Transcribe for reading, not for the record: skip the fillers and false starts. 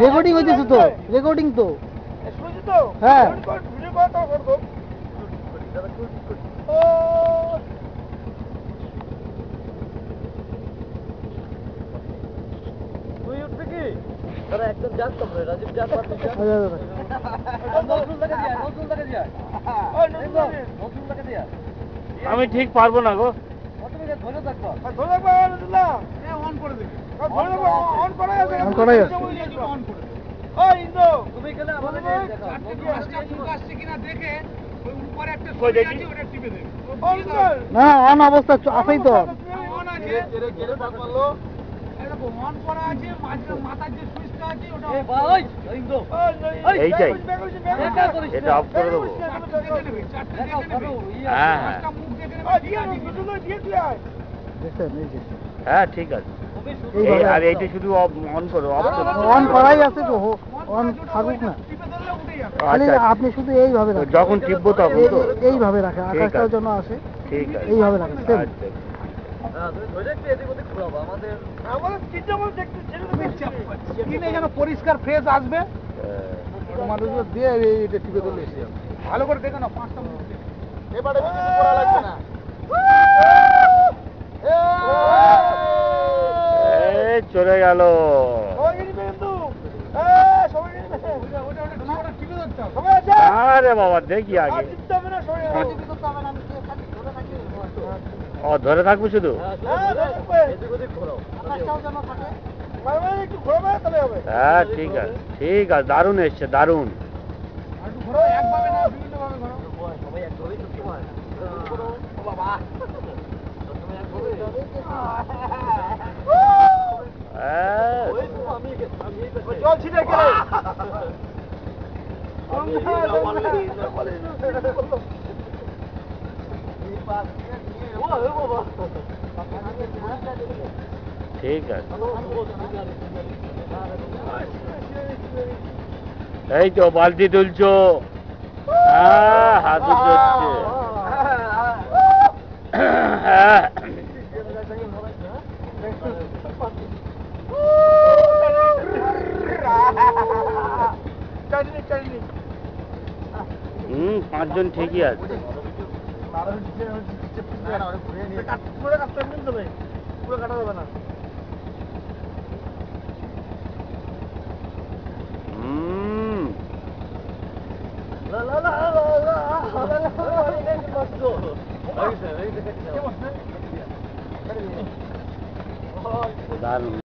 Recording হইতেছে তো, recording তো শুনছি তো। হ্যাঁ ভিডিও কল তো করবো। ও তুই উঠবি কি? তারা একদম জানতাম রে, রাজীব জান পারতো না। নজরুল টাকা দিয়া, নজরুল টাকা দিয়া। ওই নজরুল টাকা দিয়া। আমি ঠিক পারবো না গো। তুমি ধরে থাকো। ধরে থাকো না। এ অন করে দিবি। ধরে থাকো, অন করাই আছে। অন করাই আছে। অন করে দে। ওই ইন্দো, তুমি গেলে আমাদের দেখো। আসছে কিনা দেখে ওই উপরে একটা ছবি আছে ওটা টিপে দেবে। না অন অবস্থা আছেই তো। অন আছে। জেরে দাগ মারলো। দেখো অন করা আছে, মাথার যে সুইচটা আছে ওটা এই ভাই ইন্দো। এইটাই এটা অফ করে দেবো। হ্যাঁ হ্যাঁ হ্যাঁ ঠিক আছে। আর এইটা শুধু অন করো, অফ করো। অন করাই আছে তো, অন থাকুক না। খালি আপনি শুধু এইভাবে রাখেন, যখন টিপবো তখন তো এইভাবে রাখেন, আকাশটাও যেন আসে। ঠিক আছে, এইভাবে রাখেন। আচ্ছা। পরিষ্কার ফ্রেশ আসবে। মানুষগুলো দিয়ে এটা টিপে ধরলে ভালো করে দেখো না, 5টা মুখ এবারে বেশি করা লাগবে না। চলে গেল। আরে বাবা দেখি আগে। ও ধরে থাকবো শুধু। হ্যাঁ ঠিক আছে, ঠিক আছে, দারুণ এসছে, দারুণ। জল ছিটে গেলে ঠিক আছে, এই তো বালতি তুলছো। হ্যাঁ হাত উঠছে। হ্যাঁ হুম, 5 জন ঠিকই আছে। পুরো কাটতে হবে, পুরো কাটা যাবে না। দারুণ।